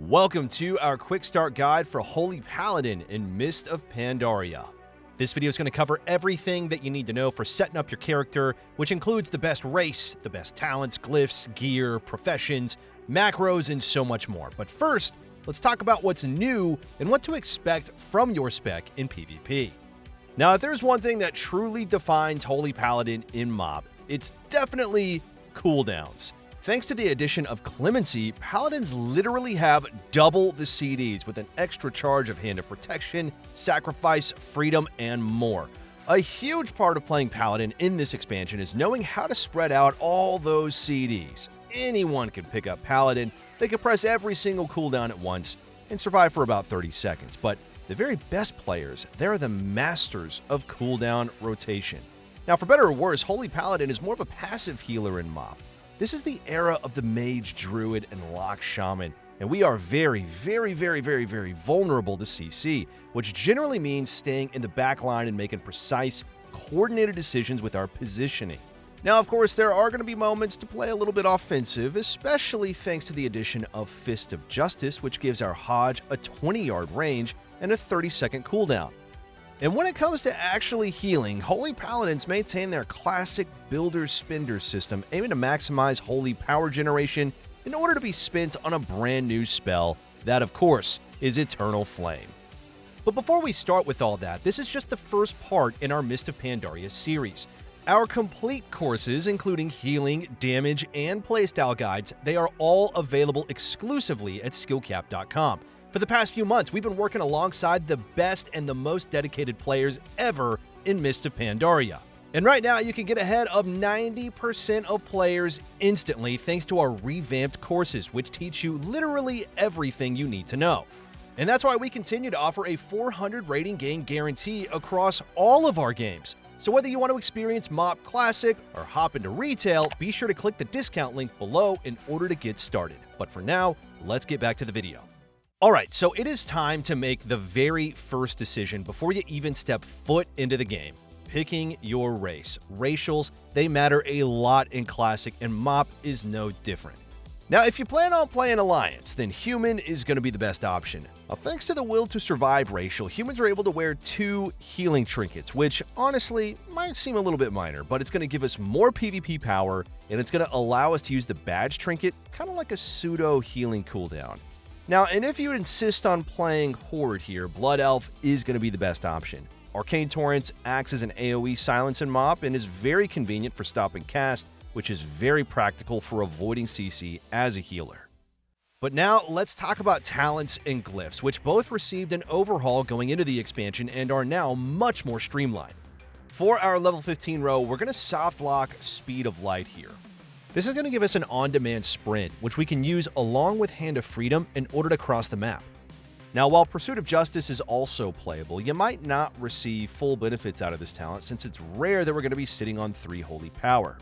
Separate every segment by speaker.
Speaker 1: Welcome to our quick start guide for Holy Paladin in Mist of Pandaria. This video is going to cover everything that you need to know for setting up your character, which includes the best race, the best talents, glyphs, gear, professions, macros, and so much more. But first, let's talk about what's new and what to expect from your spec in PvP. Now, if there's one thing that truly defines Holy Paladin in MoP, it's definitely cooldowns. Thanks to the addition of Clemency, Paladins literally have double the CDs with an extra charge of Hand of Protection, Sacrifice, Freedom, and more. A huge part of playing Paladin in this expansion is knowing how to spread out all those CDs. Anyone can pick up Paladin, they can press every single cooldown at once, and survive for about 30 seconds. But the very best players, they're the masters of cooldown rotation. Now, for better or worse, Holy Paladin is more of a passive healer in MoP. This is the era of the Mage, Druid, and Lock Shaman, and we are very vulnerable to CC, which generally means staying in the back line and making precise, coordinated decisions with our positioning. Now, of course, there are going to be moments to play a little bit offensive, especially thanks to the addition of Fist of Justice, which gives our Hodge a 20-yard range and a 30-second cooldown. And when it comes to actually healing, Holy Paladins maintain their classic builder-spender system, aiming to maximize holy power generation in order to be spent on a brand new spell. That, of course, is Eternal Flame. But before we start with all that, this is just the first part in our Mist of Pandaria series. Our complete courses, including healing, damage, and playstyle guides, they are all available exclusively at skillcap.com. For the past few months, we've been working alongside the best and the most dedicated players ever in Mist of Pandaria. And right now, you can get ahead of 90% of players instantly thanks to our revamped courses, which teach you literally everything you need to know. And that's why we continue to offer a 400 rating gain guarantee across all of our games. So whether you want to experience MoP Classic or hop into retail, be sure to click the discount link below in order to get started. But for now, let's get back to the video. Alright, so it is time to make the very first decision before you even step foot into the game. Picking your race. Racials, they matter a lot in Classic, and MoP is no different. Now, if you plan on playing Alliance, then Human is going to be the best option. Now, thanks to the Will to Survive racial, humans are able to wear 2 healing trinkets, which honestly might seem a little bit minor, but it's going to give us more PvP power, and it's going to allow us to use the badge trinket kind of like a pseudo healing cooldown. Now, and if you insist on playing Horde here, Blood Elf is going to be the best option. Arcane Torrents acts as an AoE silence in MoP and is very convenient for stop and cast, which is very practical for avoiding CC as a healer. But now, let's talk about talents and glyphs, which both received an overhaul going into the expansion and are now much more streamlined. For our level 15 row, we're going to soft lock Speed of Light here. This is going to give us an on-demand sprint, which we can use along with Hand of Freedom in order to cross the map. Now, while Pursuit of Justice is also playable, you might not receive full benefits out of this talent since it's rare that we're going to be sitting on 3 holy power.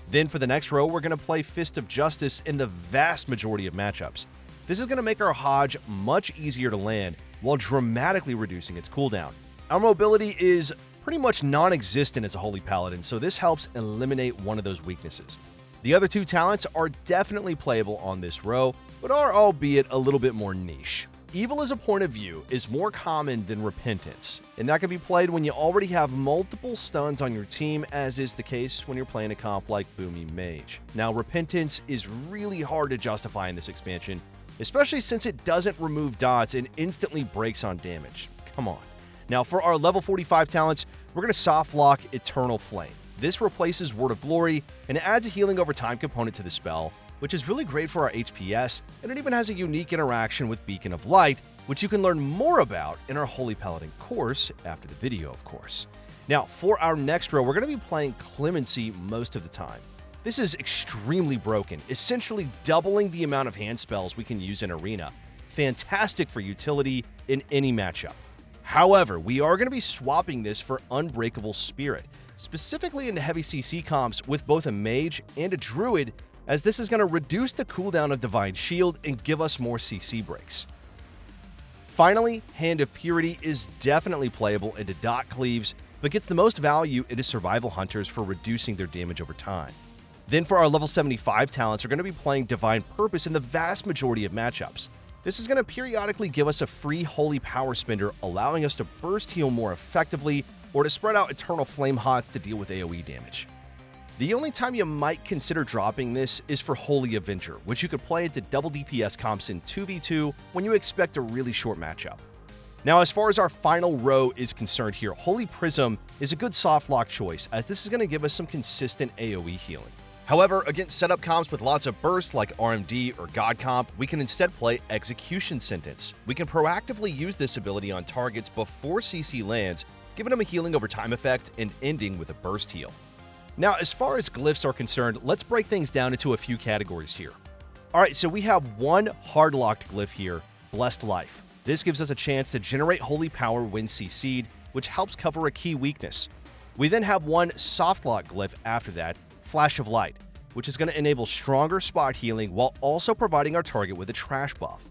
Speaker 1: Then for the next row, we're going to play Fist of Justice in the vast majority of matchups. This is going to make our Hodge much easier to land while dramatically reducing its cooldown. Our mobility is pretty much non-existent as a Holy Paladin, so this helps eliminate one of those weaknesses. The other 2 talents are definitely playable on this row, but are albeit a little bit more niche. Evil as a point of view is more common than Repentance, and that can be played when you already have multiple stuns on your team, as is the case when you're playing a comp like Boomy Mage. Now, Repentance is really hard to justify in this expansion, especially since it doesn't remove dots and instantly breaks on damage. Come on. Now, for our level 45 talents, we're going to soft lock Eternal Flame. This replaces Word of Glory, and it adds a healing over time component to the spell, which is really great for our HPS, and it even has a unique interaction with Beacon of Light, which you can learn more about in our Holy Paladin course after the video, of course. Now, for our next row, we're going to be playing Clemency most of the time. This is extremely broken, essentially doubling the amount of hand spells we can use in Arena. Fantastic for utility in any matchup. However, we are going to be swapping this for Unbreakable Spirit, specifically into heavy CC comps with both a Mage and a Druid, as this is going to reduce the cooldown of Divine Shield and give us more CC breaks. Finally, Hand of Purity is definitely playable into dot cleaves, but gets the most value into Survival Hunters for reducing their damage over time. Then for our level 75 talents, we're going to be playing Divine Purpose in the vast majority of matchups. This is going to periodically give us a free Holy Power Spender, allowing us to burst heal more effectively or to spread out Eternal Flame Hots to deal with AoE damage. The only time you might consider dropping this is for Holy Avenger, which you could play into double DPS comps in 2v2 when you expect a really short matchup. Now, as far as our final row is concerned here, Holy Prism is a good soft lock choice, as this is going to give us some consistent AoE healing. However, against setup comps with lots of bursts like RMD or God Comp, we can instead play Execution Sentence. We can proactively use this ability on targets before CC lands, giving them a healing over time effect and ending with a burst heal. Now, as far as glyphs are concerned, let's break things down into a few categories here. Alright, so we have one hard-locked glyph here, Blessed Life. This gives us a chance to generate holy power when CC'd, which helps cover a key weakness. We then have one soft-lock glyph after that, Flash of Light, which is going to enable stronger spot healing while also providing our target with a trash buff.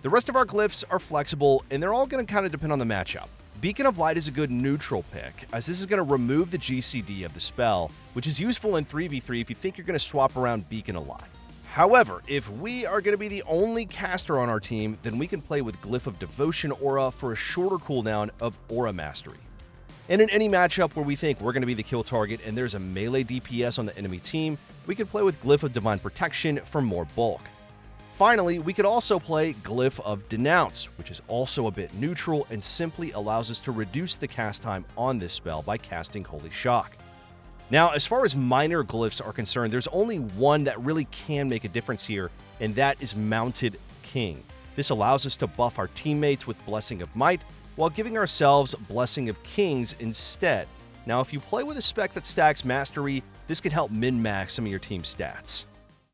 Speaker 1: The rest of our glyphs are flexible, and they're all going to kind of depend on the matchup. Beacon of Light is a good neutral pick, as this is going to remove the GCD of the spell, which is useful in 3v3 if you think you're going to swap around Beacon a lot. However, if we are going to be the only caster on our team, then we can play with Glyph of Devotion Aura for a shorter cooldown of Aura Mastery. And in any matchup where we think we're going to be the kill target and there's a melee DPS on the enemy team, we can play with Glyph of Divine Protection for more bulk. Finally, we could also play Glyph of Denounce, which is also a bit neutral and simply allows us to reduce the cast time on this spell by casting Holy Shock. Now, as far as minor glyphs are concerned, there's only one that really can make a difference here, and that is Mounted King. This allows us to buff our teammates with Blessing of Might, while giving ourselves Blessing of Kings instead. Now, if you play with a spec that stacks Mastery, this could help min-max some of your team's stats.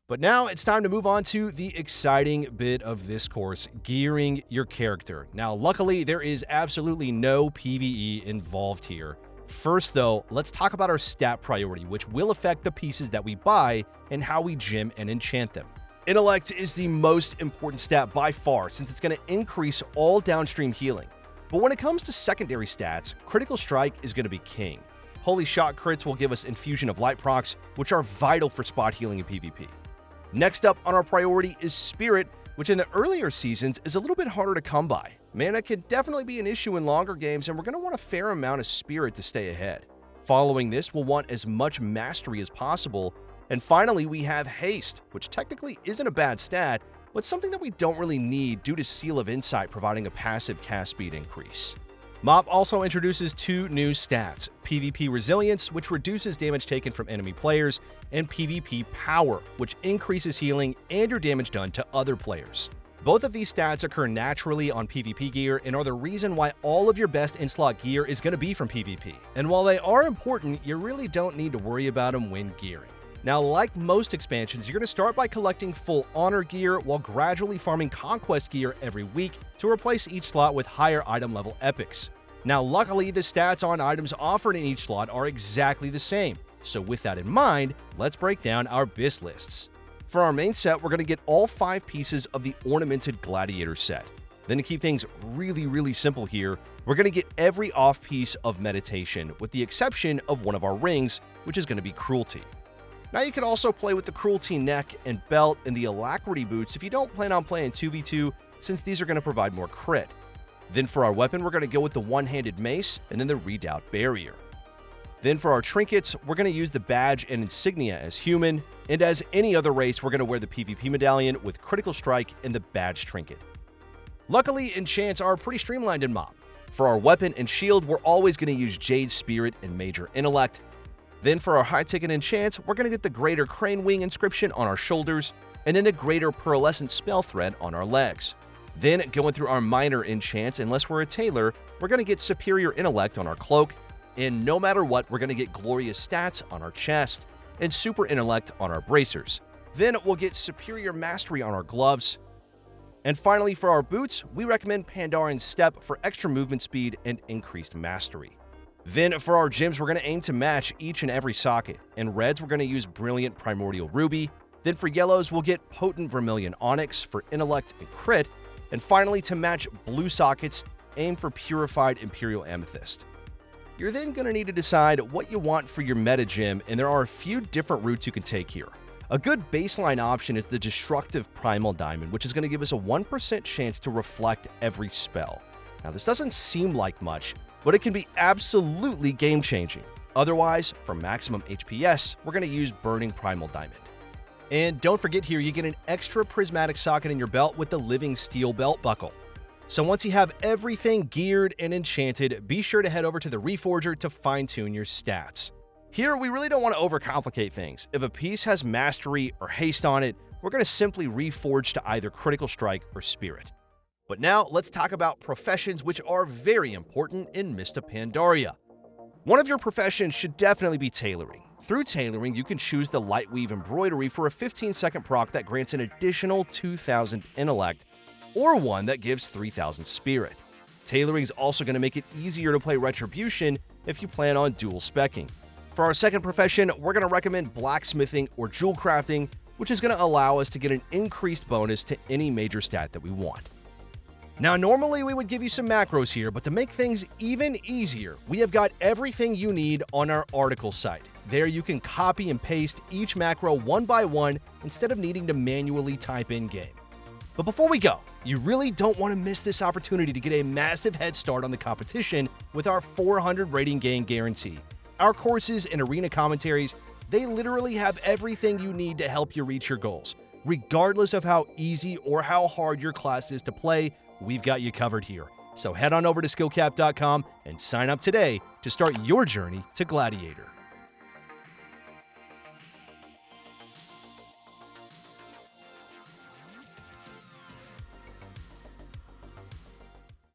Speaker 1: But now it's time to move on to the exciting bit of this course, gearing your character. Now, luckily, there is absolutely no PvE involved here. First, though, let's talk about our stat priority, which will affect the pieces that we buy and how we gem and enchant them. Intellect is the most important stat by far, since it's going to increase all downstream healing. But when it comes to secondary stats, Critical Strike is going to be king. Holy Shock crits will give us Infusion of Light procs, which are vital for spot healing in PvP. Next up on our priority is Spirit, which in the earlier seasons is a little bit harder to come by. Mana can definitely be an issue in longer games, and we're going to want a fair amount of Spirit to stay ahead. Following this, we'll want as much Mastery as possible. And finally, we have Haste, which technically isn't a bad stat, but something that we don't really need due to Seal of Insight providing a passive cast speed increase. MoP also introduces two new stats, PvP Resilience, which reduces damage taken from enemy players, and PvP Power, which increases healing and your damage done to other players. Both of these stats occur naturally on PvP gear and are the reason why all of your best in-slot gear is going to be from PvP. And while they are important, you really don't need to worry about them when gearing. Now, like most expansions, you're going to start by collecting full Honor gear while gradually farming Conquest gear every week to replace each slot with higher item level epics. Now, luckily, the stats on items offered in each slot are exactly the same. So with that in mind, let's break down our BIS lists. For our main set, we're going to get all 5 pieces of the Ornamented Gladiator set. Then to keep things really simple here, we're going to get every off piece of Meditation, with the exception of one of our rings, which is going to be Cruelty. Now you can also play with the Cruelty neck and belt and the Alacrity boots if you don't plan on playing 2v2, since these are going to provide more crit. Then for our weapon, we're going to go with the one-handed mace and then the Redoubt Barrier. Then for our trinkets, we're going to use the badge and insignia as human, and as any other race, we're going to wear the PvP medallion with Critical Strike and the badge trinket. Luckily, enchants are pretty streamlined in MoP. For our weapon and shield, we're always going to use Jade Spirit and Major Intellect. Then for our high-ticket enchants, we're going to get the Greater Crane Wing inscription on our shoulders, and then the Greater Pearlescent Spell Thread on our legs. Then, going through our minor enchants, unless we're a tailor, we're going to get Superior Intellect on our cloak, and no matter what, we're going to get Glorious Stats on our chest, and Super Intellect on our bracers. Then we'll get Superior Mastery on our gloves. And finally, for our boots, we recommend Pandarian Step for extra movement speed and increased mastery. Then for our gems, we're going to aim to match each and every socket. In reds, we're going to use Brilliant Primordial Ruby. Then for yellows, we'll get Potent Vermilion Onyx for Intellect and Crit. And finally, to match blue sockets, aim for Purified Imperial Amethyst. You're then going to need to decide what you want for your meta gem, and there are a few different routes you can take here. A good baseline option is the Destructive Primal Diamond, which is going to give us a 1% chance to reflect every spell. Now, this doesn't seem like much, but it can be absolutely game-changing. Otherwise, for maximum HPS, we're going to use Burning Primal Diamond. And don't forget here, you get an extra prismatic socket in your belt with the Living Steel belt buckle. So once you have everything geared and enchanted, be sure to head over to the Reforger to fine-tune your stats. Here, we really don't want to overcomplicate things. If a piece has Mastery or Haste on it, we're going to simply reforge to either Critical Strike or Spirit. But now, let's talk about professions, which are very important in Mist of Pandaria. One of your professions should definitely be tailoring. Through tailoring, you can choose the Lightweave Embroidery for a 15-second proc that grants an additional 2,000 Intellect, or one that gives 3,000 Spirit. Tailoring is also going to make it easier to play Retribution if you plan on dual specking. For our second profession, we're going to recommend Blacksmithing or Jewel Crafting, which is going to allow us to get an increased bonus to any major stat that we want. Now, normally we would give you some macros here, but to make things even easier, we have got everything you need on our article site. There you can copy and paste each macro one by one instead of needing to manually type in game. But before we go, you really don't want to miss this opportunity to get a massive head start on the competition with our 400 rating gain guarantee. Our courses and arena commentaries, they literally have everything you need to help you reach your goals. Regardless of how easy or how hard your class is to play, we've got you covered here. So head on over to skillcap.com and sign up today to start your journey to Gladiator.